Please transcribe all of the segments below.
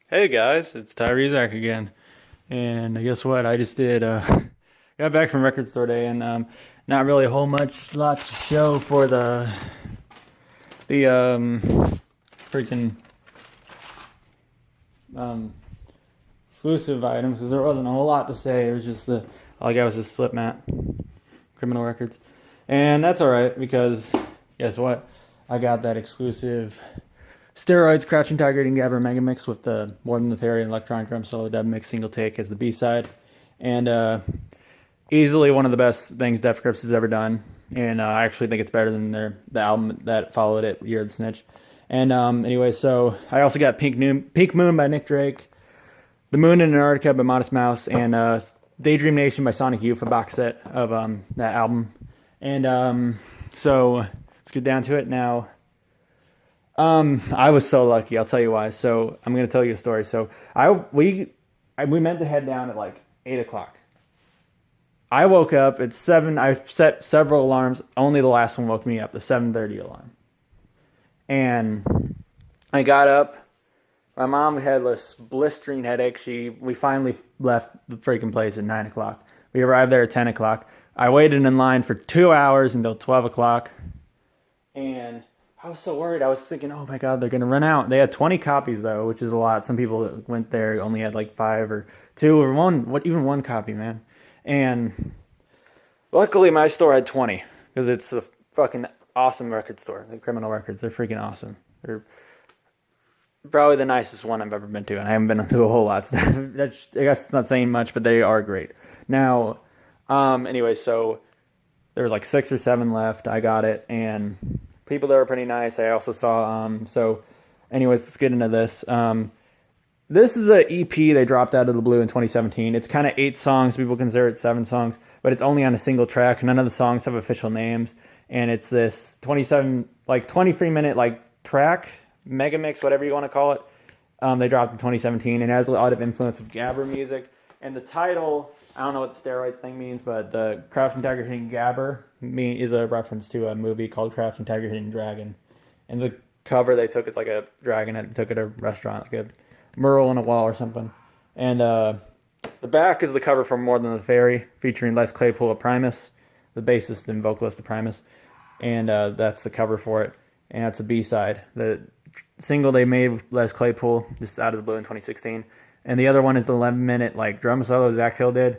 Hey guys, it's Tyrezak again. And guess what? I just did got back from record store day and not really a whole lots to show for the freaking um exclusive items because there wasn't a whole lot to say. It was just all I got was this slip mat, Criminal Records. And that's alright because guess what? I got that exclusive Steroids, Crouching Tiger, and Gabber Megamix with the More Than the Fairy and Electronic Drum Solo dub mix single take as the B-side. And easily one of the best things Def Grips has ever done. And I actually think it's better than the album that followed it, Year of the Snitch. And anyway, so I also got Pink Moon by Nick Drake, The Moon in Antarctica by Modest Mouse, and Daydream Nation by Sonic Youth, a box set of that album. And so let's get down to it now. I was so lucky. I'll tell you why. So I'm gonna tell you a story. So we meant to head down at like 8 o'clock. I woke up at 7. I set several alarms. Only the last one woke me up. The 7:30 alarm. And I got up. My mom had this blistering headache. We finally left the freaking place at 9 o'clock. We arrived there at 10 o'clock. I waited in line for 2 hours until 12 o'clock, and I was so worried. I was thinking, oh my God, they're going to run out. They had 20 copies, though, which is a lot. Some people that went there only had like 5 or 2 or 1, even 1 copy, man. And luckily, my store had 20 because it's a fucking awesome record store. The Criminal Records, they're freaking awesome. They're probably the nicest one I've ever been to, and I haven't been to a whole lot. So I guess it's not saying much, but they are great. Now, anyway, so there was like 6 or 7 left. I got it, and people there were pretty nice. I also saw, so anyways, let's get into this. This is an EP they dropped out of the blue in 2017. It's kind of 8 songs. People consider it 7 songs, but it's only on a single track. None of the songs have official names, and it's this 23-minute like track, Megamix, whatever you want to call it. They dropped in 2017, and it has a lot of influence of Gabber music. And the title, I don't know what the Steroids thing means, but the Crouching Tiger, Hidden Gabber is a reference to a movie called Crouching Tiger, Hidden Dragon. And the cover they took is like a dragon and took it to a restaurant, like a mural on a wall or something. And the back is the cover from More Than the Fairy, featuring Les Claypool of Primus, the bassist and vocalist of Primus. And that's the cover for it. And that's a B-side. The single they made with Les Claypool, just out of the blue in 2016. And the other one is the 11-minute like drum solo Zach Hill did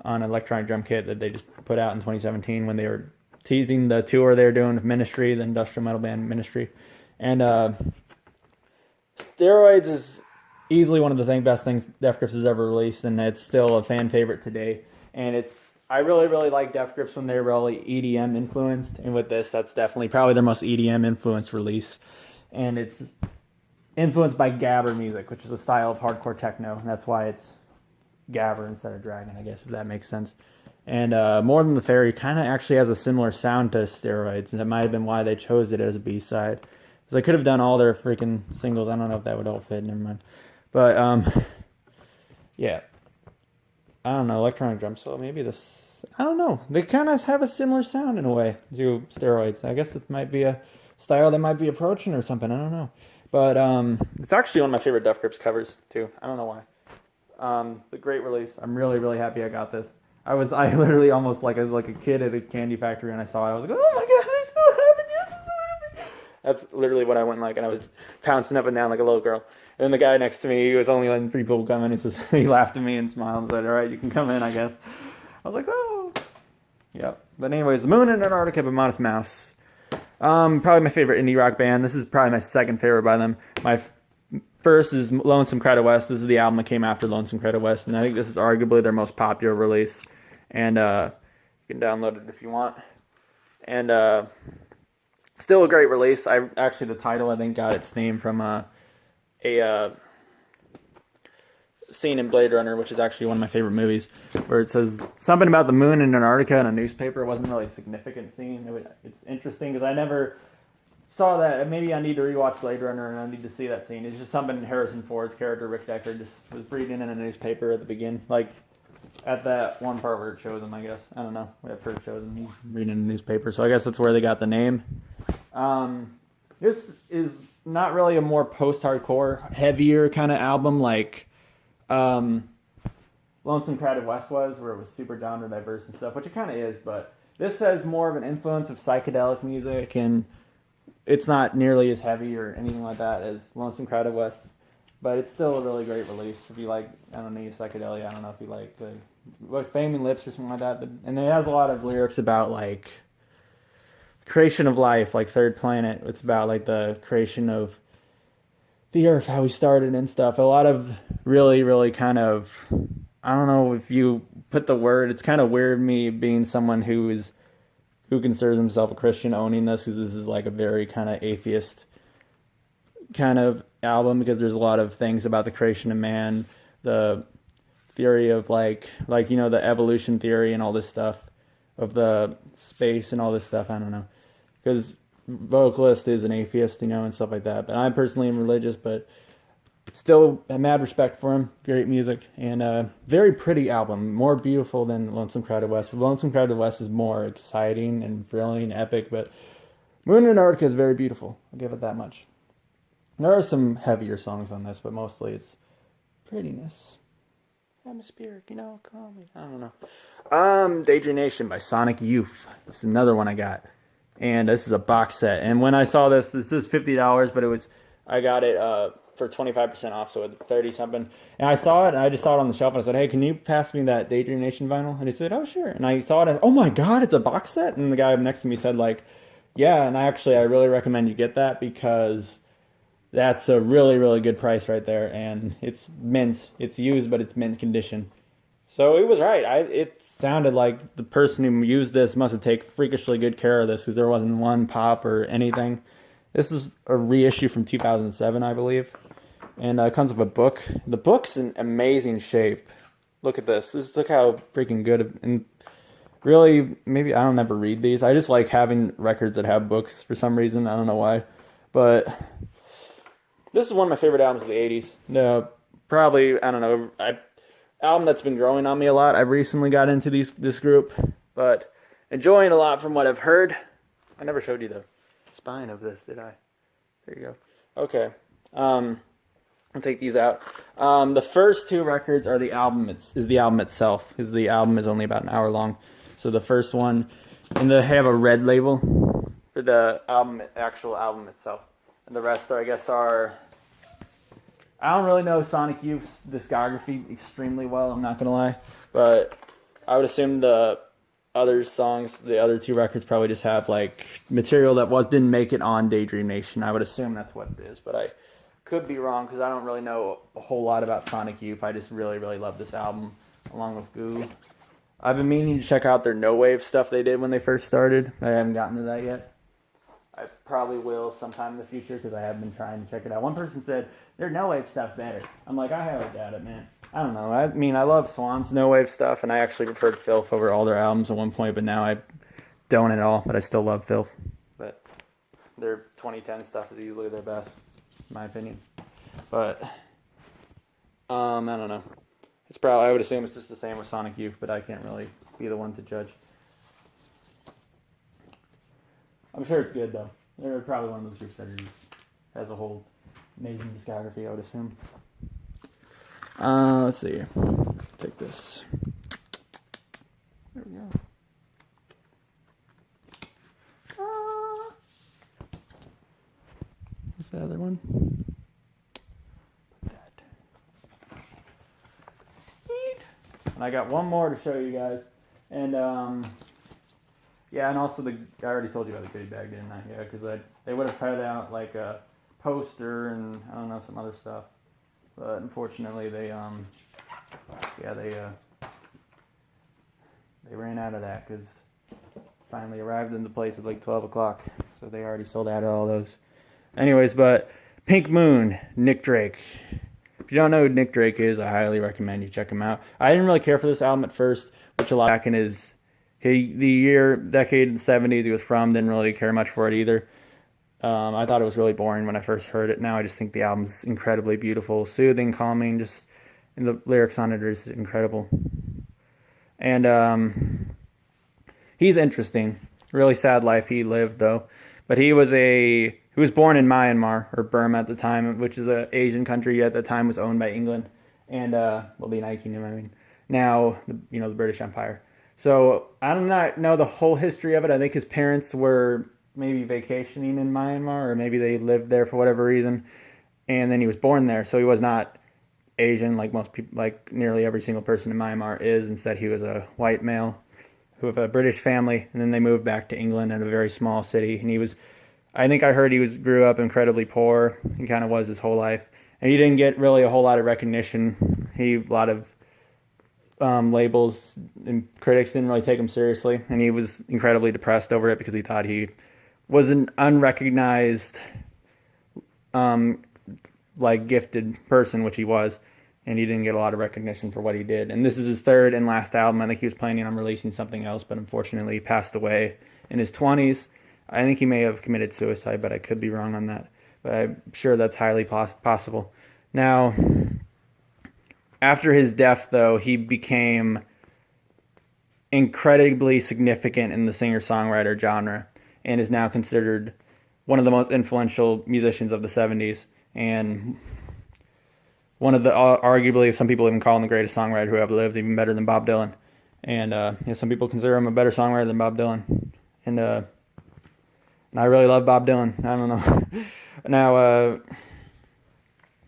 on an electronic drum kit that they just put out in 2017 when they were teasing the tour they were doing with Ministry, the industrial metal band Ministry. And Steroids is easily one of the best things Def Grips has ever released, and it's still a fan favorite today. And I really, really like Def Grips when they're really EDM influenced, and with this, that's definitely probably their most EDM influenced release. And it's influenced by Gabber music, which is a style of hardcore techno, and that's why it's Gabber instead of Dragon, I guess, if that makes sense. And More Than the Fairy kind of actually has a similar sound to Steroids, and that might have been why they chose it as a B-side. Because they could have done all their freaking singles. I don't know if that would all fit, never mind. But, yeah. I don't know, electronic drum solo, maybe this, I don't know. They kind of have a similar sound in a way to Steroids. I guess it might be a style they might be approaching or something, I don't know. But it's actually one of my favorite Def Grips covers, too. I don't know why. The great release. I'm really, really happy I got this. I literally almost like a kid at a candy factory, and I saw it. I was like, oh my God, I still have it. Yes, I'm so happy. That's literally what I went like, and I was pouncing up and down like a little girl. And the guy next to me, he was only letting 3 people come in. He laughed at me and smiled and said, all right, you can come in, I guess. I was like, oh. Yep. But anyways, The Moon in Antarctica by Modest Mouse. Probably my favorite indie rock band. This is probably my second favorite by them. My first is Lonesome Credit West. This is the album that came after Lonesome Credit West, and I think this is arguably their most popular release. And you can download it if you want. And still a great release. The title I think got its name from a scene in Blade Runner, which is actually one of my favorite movies, where it says something about the moon in Antarctica in a newspaper. It wasn't really a significant scene. It's interesting because I never saw that. Maybe I need to rewatch Blade Runner and I need to see that scene. It's just something Harrison Ford's character, Rick Deckard, just was reading in a newspaper at the beginning, like at that one part where it shows him, I guess. I don't know. Where it first shows him, he's reading in a newspaper. So I guess that's where they got the name. This is not really a more post-hardcore, heavier kind of album like Lonesome Crowded West was, where it was super genre diverse and stuff, which it kind of is, but this has more of an influence of psychedelic music, and it's not nearly as heavy or anything like that as Lonesome Crowded West, but it's still a really great release. If you like, I don't know, psychedelia, I don't know if you like Fame and Lips or something like that, and it has a lot of lyrics about like creation of life, like Third Planet. It's about like the creation of the earth, how we started and stuff. A lot of really, really kind of, I don't know if you put the word, it's kind of weird me being someone who considers himself a Christian owning this, because this is like a very kind of atheist kind of album, because there's a lot of things about the creation of man, the theory of like you know, the evolution theory and all this stuff of the space and all this stuff. I don't know, because vocalist is an atheist, you know, and stuff like that, but I personally am religious, but still a mad respect for him. Great music, and a very pretty album, more beautiful than Lonesome Crowded West, but Lonesome Crowded West is more exciting and thrilling and epic, but Moon in Antarctica is very beautiful. I'll give it that much. There are some heavier songs on this, but mostly it's prettiness, atmospheric, you know, calming. I don't know. Daydream Nation by Sonic Youth. This is another one I got, and this is a box set. And when I saw this is $50, but I got it for 25% off, so it's 30 something. And I saw it, and I just saw it on the shelf, and I said, "Hey, can you pass me that Daydream Nation vinyl?" And he said, "Oh, sure." And I saw it, and oh my god, it's a box set. And the guy next to me said, like, "Yeah," and I really recommend you get that, because that's a really, really good price right there, and it's mint. It's used, but it's mint condition. So it was right. It sounded like the person who used this must have taken freakishly good care of this, because there wasn't one pop or anything. This is a reissue from 2007, I believe, and it comes with a book. The book's in amazing shape. Look at this. Look how freaking good. And really, maybe I don't ever read these. I just like having records that have books for some reason. I don't know why, but this is one of my favorite albums of the 80s. No, probably, I don't know, album that's been growing on me a lot. I've recently got into this group, but enjoying a lot from what I've heard. I never showed you the spine of this, did I? There you go. Okay. I'll take these out. The first two records are the album itself, because the album is only about an hour long. So the first one, and they have a red label for the actual album itself. And the rest are, I don't really know Sonic Youth's discography extremely well, I'm not going to lie. But I would assume the other songs, the other two records probably just have like material that didn't make it on Daydream Nation. I would assume that's what it is, but I could be wrong, because I don't really know a whole lot about Sonic Youth. I just really, really love this album, along with Goo. I've been meaning to check out their no wave stuff they did when they first started. I haven't gotten to that yet. I probably will sometime in the future, because I have been trying to check it out. One person said their no wave stuff's better. I'm like, I haven't got it, man. I don't know. I mean, I love Swan's no wave stuff, and I actually preferred Filth over all their albums at one point, but now I don't at all. But I still love Filth. But their 2010 stuff is easily their best, in my opinion. But I don't know. It's probably, I would assume it's just the same with Sonic Youth, but I can't really be the one to judge. I'm sure it's good, though. They're probably one of those groups that has a whole amazing discography, I would assume. Let's see. Take this. There we go. What's the other one? Put that. And I got one more to show you guys. And, yeah, and also I already told you about the goodie bag, didn't I? Yeah, because they would have put out like a poster and I don't know, some other stuff. But unfortunately, they ran out of that, because finally arrived in the place at like 12 o'clock. So they already sold out of all those. Anyways, but Pink Moon, Nick Drake. If you don't know who Nick Drake is, I highly recommend you check him out. I didn't really care for this album at first, which a lot back in decade in the 70s he was from, didn't really care much for it either. I thought it was really boring when I first heard it. Now I just think the album's incredibly beautiful, soothing, calming, and the lyrics on it are just incredible. And he's interesting. Really sad life he lived, though. But he was a He was born in Myanmar, or Burma at the time, which is an Asian country at the time, was owned by England, and well, the United Kingdom. I mean, now the British Empire. So I do not know the whole history of it. I think his parents were maybe vacationing in Myanmar, or maybe they lived there for whatever reason, and then he was born there. So he was not Asian like most people, like nearly every single person in Myanmar is. Instead, he was a white male who have a British family, and then they moved back to England in a very small city. And he was, I think I heard grew up incredibly poor. He kind of was his whole life, and he didn't get really a whole lot of recognition. A lot of labels and critics didn't really take him seriously, and he was incredibly depressed over it because he thought he was an unrecognized, like gifted person, which he was, and he didn't get a lot of recognition for what he did. And this is his third and last album. I think he was planning on releasing something else, but unfortunately he passed away in his 20s. I think he may have committed suicide, but I could be wrong on that. But I'm sure that's highly possible. Now, after his death, though, he became incredibly significant in the singer-songwriter genre and is now considered one of the most influential musicians of the 70s, and one of the, arguably, some people even call him the greatest songwriter who ever lived, even better than Bob Dylan. And some people consider him a better songwriter than Bob Dylan. And I really love Bob Dylan. I don't know. Now,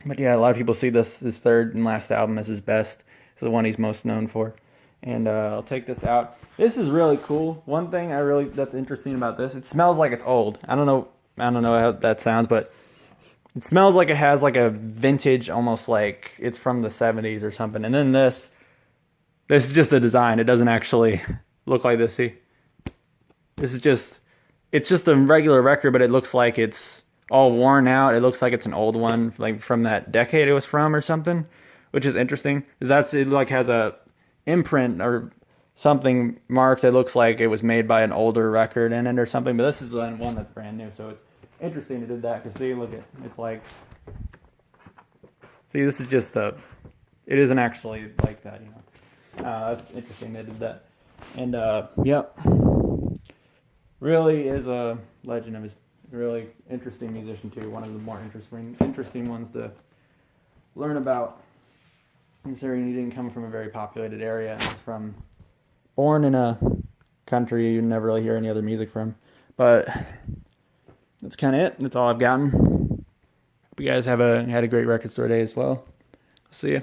but yeah, a lot of people see his third and last album as his best. It's the one he's most known for. And I'll take this out. This is really cool. One thing that's interesting about this, it smells like it's old. I don't know how that sounds, but it smells like it has like a vintage, almost like it's from the 70s or something. And then this is just a design. It doesn't actually look like this. See? It's just a regular record, but it looks like it's all worn out. It looks like it's an old one, like from that decade it was from or something, which is interesting because it like has a imprint or something marked that looks like it was made by an older record in it or something. But this is one that's brand new, so it's interesting to do that. Because see, look, it's like, see, this is just it isn't actually like that, you know. That's interesting they did that. And yep, really is a legend of his. Really interesting musician too. One of the more interesting ones to learn about, considering he didn't come from a very populated area and was born in a country you never really hear any other music from. But that's kind of it. That's all I've gotten. Hope you guys had a great record store day as well. See ya.